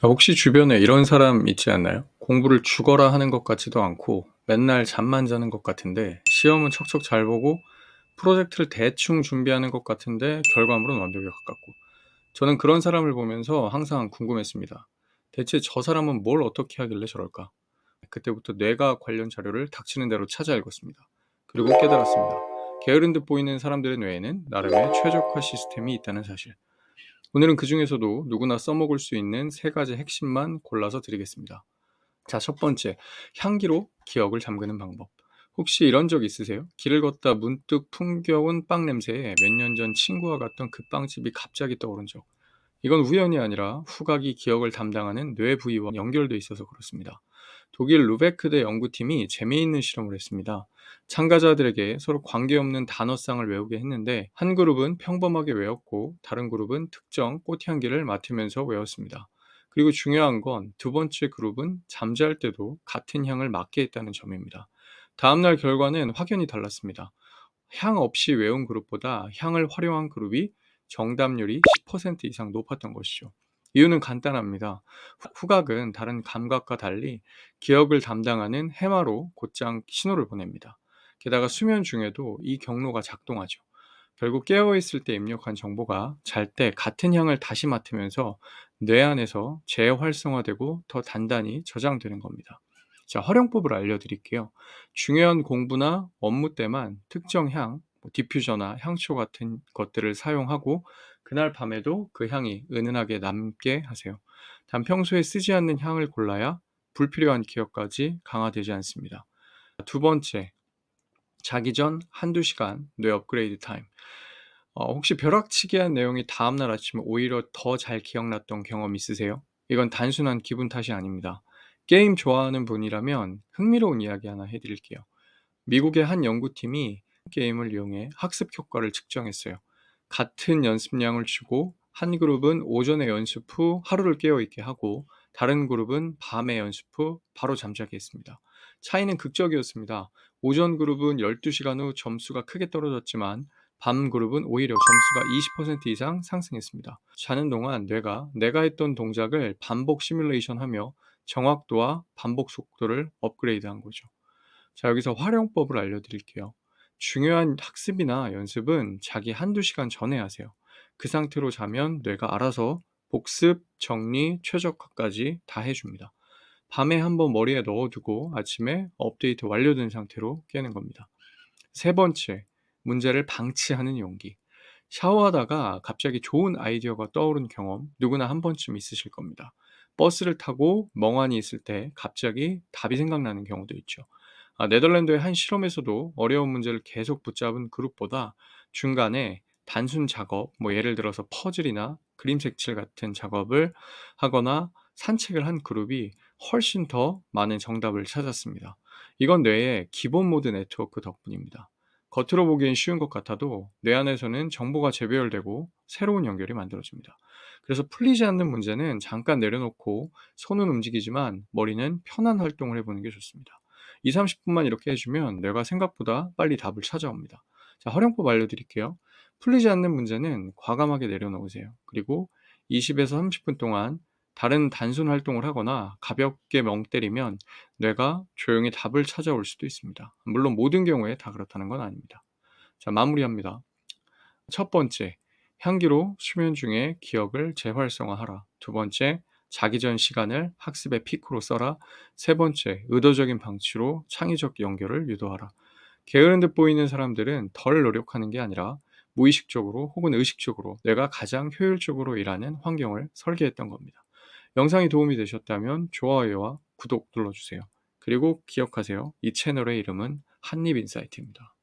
혹시 주변에 이런 사람 있지 않나요? 공부를 죽어라 하는 것 같지도 않고 맨날 잠만 자는 것 같은데 시험은 척척 잘 보고 프로젝트를 대충 준비하는 것 같은데 결과물은 완벽에 가깝고. 저는 그런 사람을 보면서 항상 궁금했습니다. 대체 저 사람은 뭘 어떻게 하길래 저럴까? 그때부터 뇌가 관련 자료를 닥치는 대로 찾아 읽었습니다. 그리고 깨달았습니다. 게으른 듯 보이는 사람들의 뇌에는 나름의 최적화 시스템이 있다는 사실. 오늘은 그 중에서도 누구나 써먹을 수 있는 세 가지 핵심만 골라서 드리겠습니다. 자, 첫 번째, 향기로 기억을 잠그는 방법. 혹시 이런 적 있으세요? 길을 걷다 문득 풍겨온 빵 냄새에 몇 년 전 친구와 갔던 그 빵집이 갑자기 떠오른 적. 이건 우연이 아니라 후각이 기억을 담당하는 뇌 부위와 연결돼 있어서 그렇습니다. 독일 루베크대 연구팀이 재미있는 실험을 했습니다. 참가자들에게 서로 관계없는 단어쌍을 외우게 했는데 한 그룹은 평범하게 외웠고 다른 그룹은 특정 꽃향기를 맡으면서 외웠습니다. 그리고 중요한 건 두 번째 그룹은 잠잘 때도 같은 향을 맡게 했다는 점입니다. 다음날 결과는 확연히 달랐습니다. 향 없이 외운 그룹보다 향을 활용한 그룹이 정답률이 10% 이상 높았던 것이죠. 이유는 간단합니다. 후각은 다른 감각과 달리 기억을 담당하는 해마로 곧장 신호를 보냅니다. 게다가 수면 중에도 이 경로가 작동하죠. 결국 깨어있을 때 입력한 정보가 잘 때 같은 향을 다시 맡으면서 뇌 안에서 재활성화되고 더 단단히 저장되는 겁니다. 자, 활용법을 알려드릴게요. 중요한 공부나 업무 때만 특정 향, 디퓨저나 향초 같은 것들을 사용하고 그날 밤에도 그 향이 은은하게 남게 하세요. 단 평소에 쓰지 않는 향을 골라야 불필요한 기억까지 강화되지 않습니다. 두 번째, 자기 전 한두 시간 뇌 업그레이드 타임. 혹시 벼락치기한 내용이 다음날 아침에 오히려 더 잘 기억났던 경험 있으세요? 이건 단순한 기분 탓이 아닙니다. 게임 좋아하는 분이라면 흥미로운 이야기 하나 해드릴게요. 미국의 한 연구팀이 게임을 이용해 학습 효과를 측정했어요. 같은 연습량을 주고 한 그룹은 오전에 연습 후 하루를 깨어 있게 하고 다른 그룹은 밤에 연습 후 바로 잠자게 했습니다. 차이는 극적이었습니다. 오전 그룹은 12시간 후 점수가 크게 떨어졌지만 밤 그룹은 오히려 점수가 20% 이상 상승했습니다. 자는 동안 뇌가 내가 했던 동작을 반복 시뮬레이션하며 정확도와 반복 속도를 업그레이드한 거죠. 자, 여기서 활용법을 알려드릴게요. 중요한 학습이나 연습은 자기 한두 시간 전에 하세요. 그 상태로 자면 뇌가 알아서 복습, 정리, 최적화까지 다 해줍니다. 밤에 한번 머리에 넣어두고 아침에 업데이트 완료된 상태로 깨는 겁니다. 세 번째, 문제를 방치하는 용기. 샤워하다가 갑자기 좋은 아이디어가 떠오른 경험 누구나 한 번쯤 있으실 겁니다. 버스를 타고 멍하니 있을 때 갑자기 답이 생각나는 경우도 있죠. 네덜란드의 한 실험에서도 어려운 문제를 계속 붙잡은 그룹보다 중간에 단순 작업, 뭐 예를 들어서 퍼즐이나 그림 색칠 같은 작업을 하거나 산책을 한 그룹이 훨씬 더 많은 정답을 찾았습니다. 이건 뇌의 기본 모드 네트워크 덕분입니다. 겉으로 보기엔 쉬운 것 같아도 뇌 안에서는 정보가 재배열되고 새로운 연결이 만들어집니다. 그래서 풀리지 않는 문제는 잠깐 내려놓고 손은 움직이지만 머리는 편한 활동을 해보는 게 좋습니다. 2-30분만 이렇게 해주면 뇌가 생각보다 빨리 답을 찾아옵니다. 자, 활용법 알려드릴게요. 풀리지 않는 문제는 과감하게 내려놓으세요. 그리고 20에서 30분 동안 다른 단순 활동을 하거나 가볍게 멍 때리면 뇌가 조용히 답을 찾아올 수도 있습니다. 물론 모든 경우에 다 그렇다는 건 아닙니다. 자, 마무리합니다. 첫 번째, 향기로 수면 중에 기억을 재활성화하라. 두 번째, 자기 전 시간을 학습의 피크로 써라. 세 번째, 의도적인 방치로 창의적 연결을 유도하라. 게으른 듯 보이는 사람들은 덜 노력하는 게 아니라 무의식적으로 혹은 의식적으로 내가 가장 효율적으로 일하는 환경을 설계했던 겁니다. 영상이 도움이 되셨다면 좋아요와 구독 눌러주세요. 그리고 기억하세요. 이 채널의 이름은 한입인사이트입니다.